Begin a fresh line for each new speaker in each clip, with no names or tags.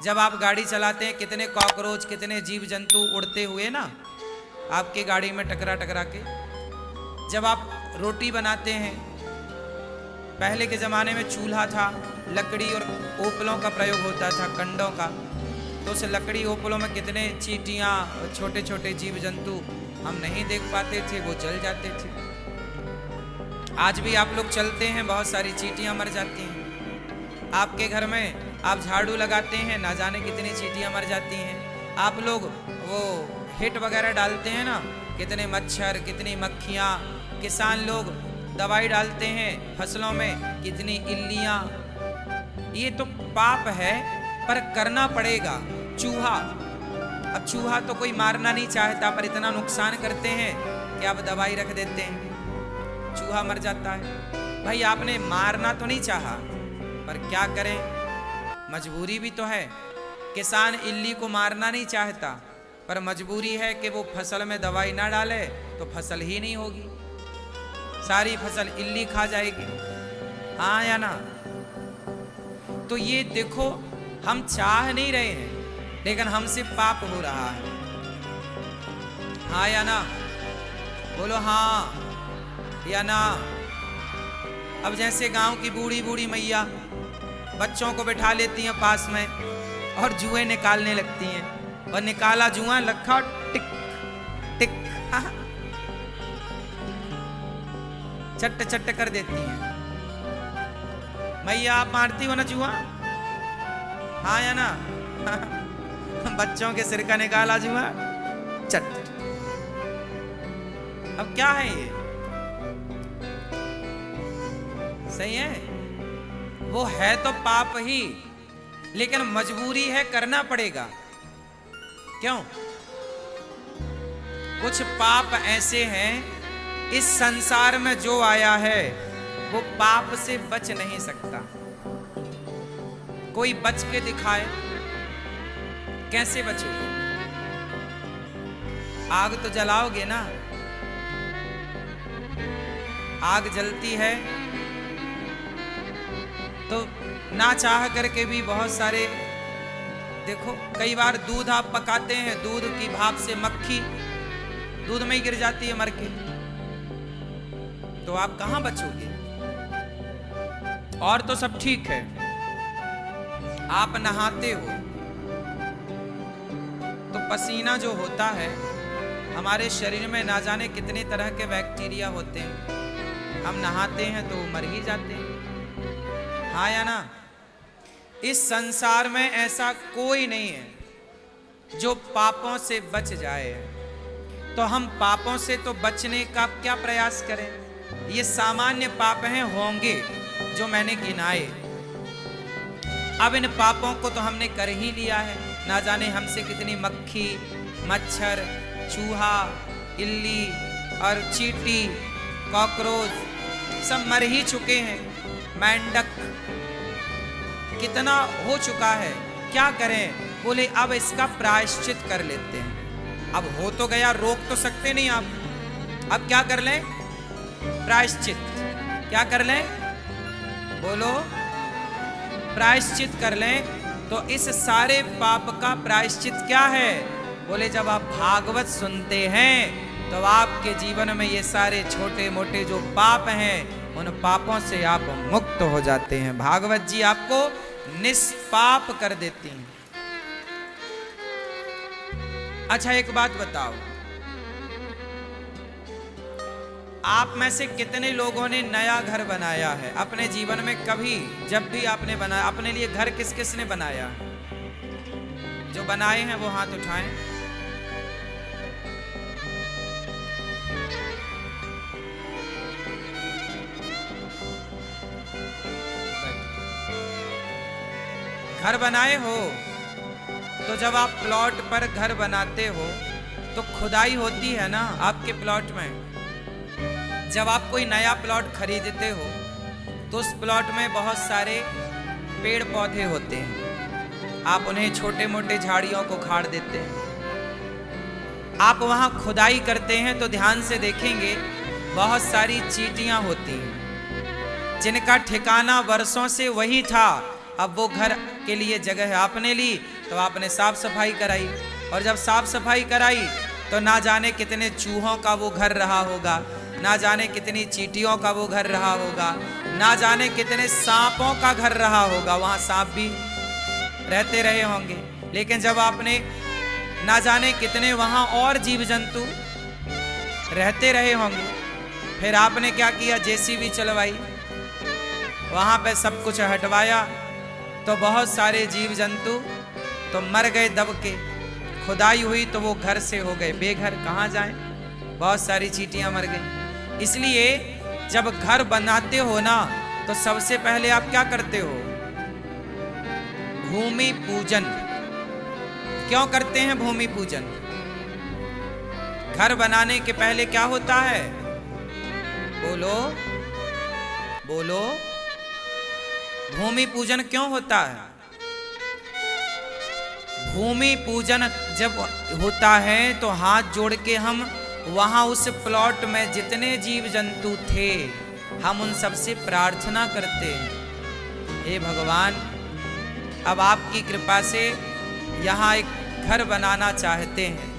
जब आप गाड़ी चलाते हैं कितने कॉकरोच, कितने जीव जंतु उड़ते हुए ना आपके गाड़ी में टकरा टकरा के। जब आप रोटी बनाते हैं, पहले के ज़माने में चूल्हा था, लकड़ी और ओपलों का प्रयोग होता था, कंडों का, तो उस लकड़ी ओपलों में कितने चींटियाँ और छोटे छोटे जीव जंतु हम नहीं देख पाते थे, वो जल जाते थे। आज भी आप लोग चलते हैं, बहुत सारी चींटियाँ मर जाती हैं। आपके घर में आप झाड़ू लगाते हैं, ना जाने कितनी चींटियाँ मर जाती हैं। आप लोग वो हिट वगैरह डालते हैं ना, कितने मच्छर, कितनी मक्खियाँ। किसान लोग दवाई डालते हैं फसलों में, कितनी इल्लियाँ। ये तो पाप है, पर करना पड़ेगा। चूहा, अब चूहा तो कोई मारना नहीं चाहता, पर इतना नुकसान करते हैं कि आप दवाई रख देते हैं, चूहा मर जाता है। भाई आपने मारना तो नहीं चाहा, पर क्या करें, मजबूरी भी तो है। किसान इल्ली को मारना नहीं चाहता, पर मजबूरी है कि वो फसल में दवाई ना डाले तो फसल ही नहीं होगी, सारी फसल इल्ली खा जाएगी। हाँ या ना? तो ये देखो, हम चाह नहीं रहे हैं, लेकिन हमसे पाप हो रहा है। हाँ या ना? बोलो हाँ या ना? अब जैसे गांव की बूढ़ी बूढ़ी मैया बच्चों को बिठा लेती हैं पास में और जुए निकालने लगती हैं, और निकाला जुआ लखा टिक टिक, हाँ, चट्ट चट्ट कर देती हैं। मैया आप मारती हो ना जुआ? हाँ या ना? बच्चों के सिर का निकाला जुआ, चट। अब क्या है ये? सही है, वो है तो पाप ही, लेकिन मजबूरी है, करना पड़ेगा। क्यों? कुछ पाप ऐसे हैं, इस संसार में जो आया है वो पाप से बच नहीं सकता। कोई बच के दिखाए, कैसे बचोगे? आग तो जलाओगे ना, आग जलती है तो ना चाह करके भी बहुत सारे, देखो कई बार दूध आप पकाते हैं, दूध की भाप से मक्खी दूध में ही गिर जाती है मर के, तो आप कहां बचोगे? और तो सब ठीक है, आप नहाते हो तो पसीना जो होता है, हमारे शरीर में ना जाने कितने तरह के बैक्टीरिया होते हैं, हम नहाते हैं तो मर ही जाते हैं। हाँ या ना? इस संसार में ऐसा कोई नहीं है जो पापों से बच जाए, तो हम पापों से तो बचने का क्या प्रयास करें? ये सामान्य पाप हैं, होंगे जो मैंने गिनाए। अब इन पापों को तो हमने कर ही लिया है, ना जाने हमसे कितनी मक्खी, मच्छर, चूहा, इल्ली और चींटी, कॉकरोच सब मर ही चुके हैं। मेंढक कितना हो चुका है, क्या करें? बोले अब इसका प्रायश्चित कर लेते हैं। अब हो तो गया, रोक तो सकते नहीं आप, अब क्या कर लें? प्रायश्चित। क्या कर लें? बोलो, प्रायश्चित कर लें। तो इस सारे पाप का प्रायश्चित क्या है? बोले जब आप भागवत सुनते हैं तो आपके जीवन में ये सारे छोटे मोटे जो पाप हैं, उन पापों से आप मुक्त हो जाते हैं। भागवत जी आपको निष्पाप कर देती हैं। अच्छा एक बात बताओ, आप में से कितने लोगों ने नया घर बनाया है अपने जीवन में? कभी जब भी आपने बनाया, अपने लिए घर किस किस ने बनाया? जो बनाए हैं वो हाथ उठाएं। घर बनाए हो? तो जब आप प्लॉट पर घर बनाते हो तो खुदाई होती है ना आपके प्लॉट में। जब आप कोई नया प्लॉट खरीदते हो तो उस प्लॉट में बहुत सारे पेड़ पौधे होते हैं, आप उन्हें छोटे मोटे झाड़ियों को उखाड़ देते हैं। आप वहां खुदाई करते हैं तो ध्यान से देखेंगे बहुत सारी चींटियां होती हैं, जिनका ठिकाना वर्षों से वही था, अब वो घर के लिए जगह आपने ली तो आपने साफ सफाई कराई, और जब साफ सफाई कराई तो ना जाने कितने चूहों का वो घर रहा होगा, ना जाने कितनी चींटियों का वो घर रहा होगा, ना जाने कितने सांपों का घर रहा होगा। वहाँ सांप भी रहते रहे होंगे, लेकिन जब आपने ना जाने कितने वहाँ और जीव जंतु रहते रहे होंगे, फिर आपने क्या किया, जेसीबी चलवाई, वहाँ पे सब कुछ हटवाया, तो बहुत सारे जीव जंतु तो मर गए दब के। खुदाई हुई तो वो घर से हो गए बेघर, कहाँ जाएं, बहुत सारी चींटियां मर गई। इसलिए जब घर बनाते हो ना तो सबसे पहले आप क्या करते हो, भूमि पूजन। क्यों करते हैं भूमि पूजन? घर बनाने के पहले क्या होता है, बोलो बोलो, भूमि पूजन क्यों होता है? भूमि पूजन जब होता है तो हाथ जोड़ के हम वहां उस प्लॉट में जितने जीव जंतु थे हम उन सबसे प्रार्थना करते हैं, हे भगवान अब आपकी कृपा से यहाँ एक घर बनाना चाहते हैं,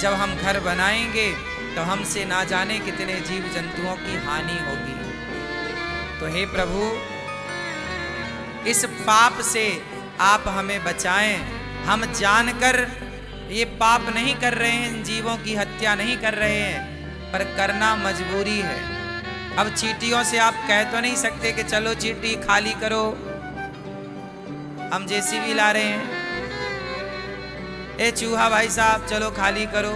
जब हम घर बनाएंगे तो हमसे ना जाने कितने जीव जंतुओं की हानि होगी। तो हे प्रभु इस पाप से आप हमें बचाएं। हम जानकर ये पाप नहीं कर रहे हैं, इन जीवों की हत्या नहीं कर रहे हैं, पर करना मजबूरी है। अब चींटियों से आप कह तो नहीं सकते कि चलो चींटी खाली करो, हम जेसीबी ला रहे हैं, ए चूहा भाई साहब चलो खाली करो,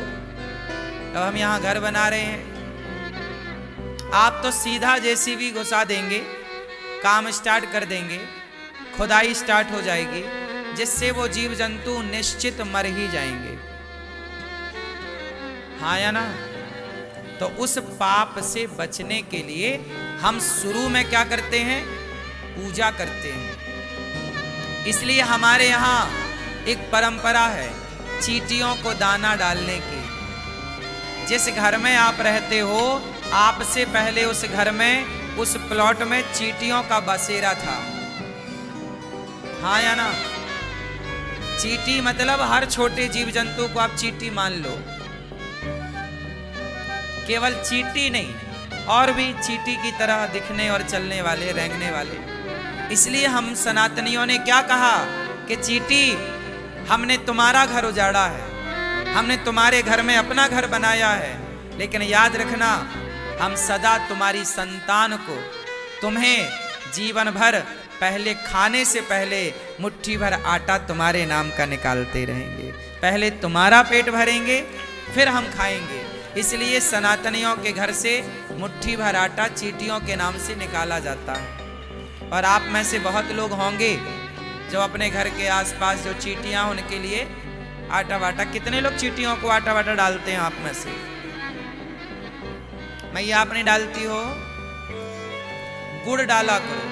तो हम यहाँ घर बना रहे हैं। आप तो सीधा जेसीबी घुसा देंगे, काम स्टार्ट कर देंगे, खुदाई स्टार्ट हो जाएगी, जिससे वो जीव जंतु निश्चित मर ही जाएंगे, हाँ या ना? तो उस पाप से बचने के लिए हम शुरू में क्या करते हैं, पूजा करते हैं। इसलिए हमारे यहाँ एक परंपरा है चींटियों को दाना डालने की। जिस घर में आप रहते हो, आपसे पहले उस घर में, उस प्लॉट में चींटियों का बसेरा था, हाँ या ना? चींटी मतलब हर छोटे जीव जंतु को आप चींटी मान लो, केवल चींटी नहीं, और भी चींटी की तरह दिखने और चलने वाले, रेंगने वाले। इसलिए हम सनातनियों ने क्या कहा कि चींटी हमने तुम्हारा घर उजाड़ा है, हमने तुम्हारे घर में अपना घर बनाया है, लेकिन याद रखना हम सदा तुम्हारी संतान को, तुम्हें जीवन भर पहले खाने से पहले मुट्ठी भर आटा तुम्हारे नाम का निकालते रहेंगे, पहले तुम्हारा पेट भरेंगे फिर हम खाएंगे। इसलिए सनातनियों के घर से मुट्ठी भर आटा चींटियों के नाम से निकाला जाता है। और आप में से बहुत लोग होंगे जो अपने घर के आसपास जो चींटियां, उनके लिए आटा वाटा, कितने लोग चींटियों को आटा वाटा डालते हैं आप में से? मैया आपने डालती हो, गुड़ डाला करो,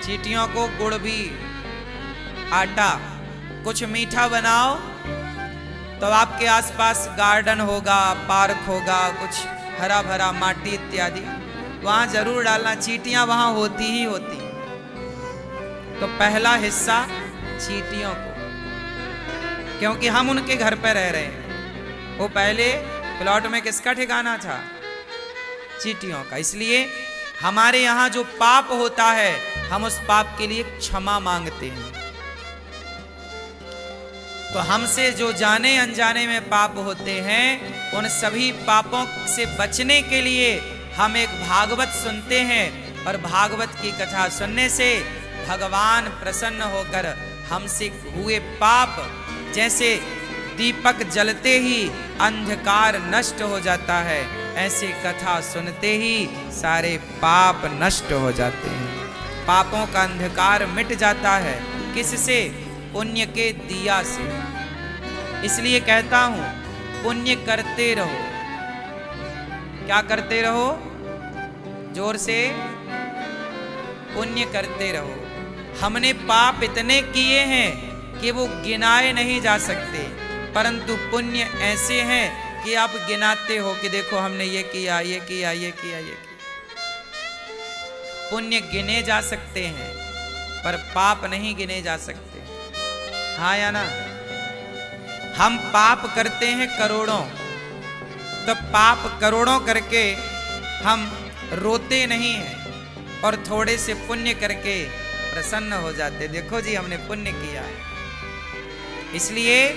चींटियों को गुड़ भी, आटा, कुछ मीठा बनाओ, तो आपके आसपास गार्डन होगा, पार्क होगा, कुछ हरा भरा माटी इत्यादि, वहां जरूर डालना, चींटियां वहां होती ही होती। तो पहला हिस्सा चींटियों को, क्योंकि हम उनके घर पर रह रहे हैं, वो पहले प्लॉट में किसका ठिकाना था, चींटियों का। इसलिए हमारे यहाँ जो पाप होता है हम उस पाप के लिए क्षमा मांगते हैं। तो हमसे जो जाने अनजाने में पाप होते हैं, उन सभी पापों से बचने के लिए हम एक भागवत सुनते हैं, और भागवत की कथा सुनने से भगवान प्रसन्न होकर हमसे हुए पाप, जैसे दीपक जलते ही अंधकार नष्ट हो जाता है, ऐसे कथा सुनते ही सारे पाप नष्ट हो जाते हैं, पापों का अंधकार मिट जाता है। किससे? पुण्य के दिया से। इसलिए कहता हूं पुण्य करते रहो। क्या करते रहो? जोर से, पुण्य करते रहो। हमने पाप इतने किए हैं कि वो गिनाए नहीं जा सकते, परंतु पुण्य ऐसे हैं कि आप गिनाते हो कि देखो हमने ये किया, ये किया, ये किया, ये किया। पुण्य गिने जा सकते हैं पर पाप नहीं गिने जा सकते। हाँ या ना? हम पाप करते हैं करोड़ों, तो पाप करोड़ों करके हम रोते नहीं हैं और थोड़े से पुण्य करके प्रसन्न हो जाते। देखो जी, हमने पुण्य किया है। इसलिए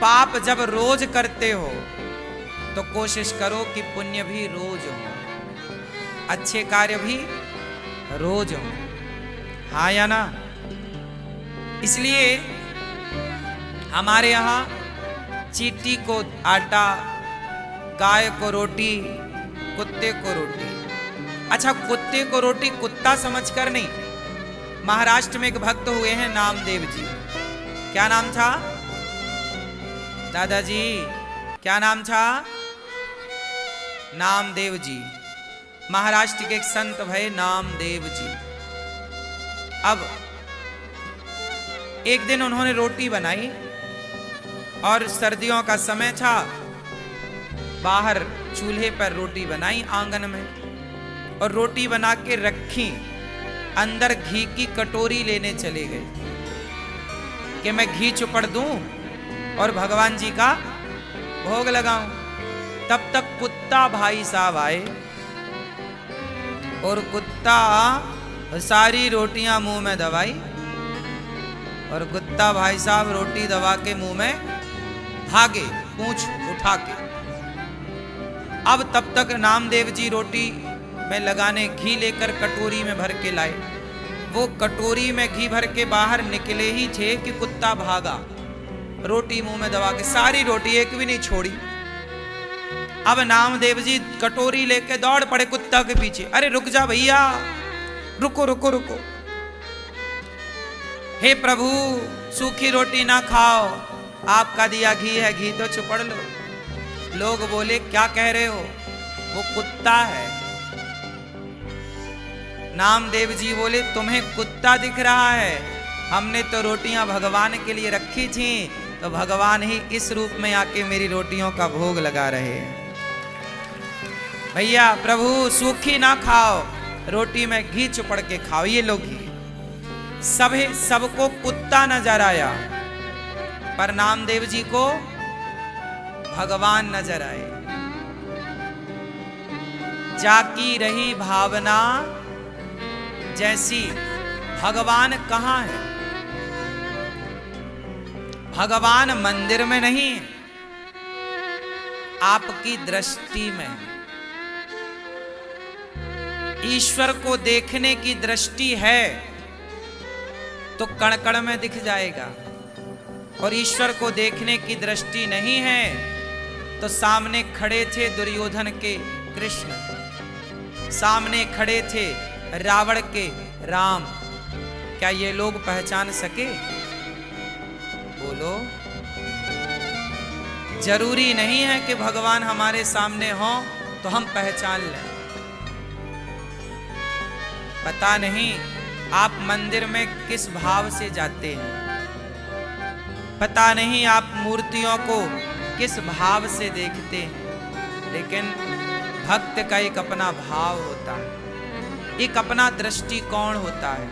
पाप जब रोज करते हो तो कोशिश करो कि पुण्य भी रोज हो, अच्छे कार्य भी रोज हो। हाँ या ना? इसलिए हमारे यहाँ चींटी को आटा, गाय को रोटी, कुत्ते को रोटी। अच्छा, कुत्ते को रोटी कुत्ता समझकर नहीं। महाराष्ट्र में एक भक्त हुए हैं नामदेव जी। क्या नाम था दादाजी? क्या नाम था? नामदेव जी। महाराष्ट्र के एक संत भय नामदेव जी। अब एक दिन उन्होंने रोटी बनाई और सर्दियों का समय था। बाहर चूल्हे पर रोटी बनाई आंगन में और रोटी बना के रखी। अंदर घी की कटोरी लेने चले गए कि मैं घी चुपड़ दूं और भगवान जी का भोग लगाऊं। तब तक कुत्ता भाई साहब आए और कुत्ता सारी रोटियां मुंह में दबाई और कुत्ता भाई साहब रोटी दबा के मुंह में भागे, पूंछ उठा के। अब तब तक नामदेव जी रोटी में लगाने घी लेकर कटोरी में भर के लाए। वो कटोरी में घी भर के बाहर निकले ही थे कि कुत्ता भागा, रोटी मुंह में दबा के, सारी रोटी एक भी नहीं छोड़ी। अब नामदेव जी कटोरी लेके दौड़ पड़े कुत्ता के पीछे। अरे रुक जा भैया, रुको रुको रुको। हे प्रभु, सूखी रोटी ना खाओ, आपका दिया घी है, घी तो चुपड़ लो। लोग बोले क्या कह रहे हो, वो कुत्ता है। नामदेव जी बोले तुम्हें कुत्ता दिख रहा है, हमने तो रोटियां भगवान के लिए रखी थी, तो भगवान ही इस रूप में आके मेरी रोटियों का भोग लगा रहे हैं। भैया प्रभु सूखी ना खाओ, रोटी में घी चुपड़ के खाओ। ये लो घी। सबको कुत्ता नजर आया पर नामदेव जी को भगवान नजर आए। जाकी रही भावना जैसी, भगवान कहाँ है? भगवान मंदिर में नहीं, आपकी दृष्टि में। ईश्वर को देखने की दृष्टि है तो कण कण में दिख जाएगा, और ईश्वर को देखने की दृष्टि नहीं है तो सामने खड़े थे दुर्योधन के कृष्ण, सामने खड़े थे रावण के राम, क्या ये लोग पहचान सके? बोलो। जरूरी नहीं है कि भगवान हमारे सामने हो तो हम पहचान लें। पता नहीं आप मंदिर में किस भाव से जाते हैं, पता नहीं आप मूर्तियों को किस भाव से देखते हैं, लेकिन भक्त का एक अपना भाव होता है, एक अपना दृष्टिकोण होता है।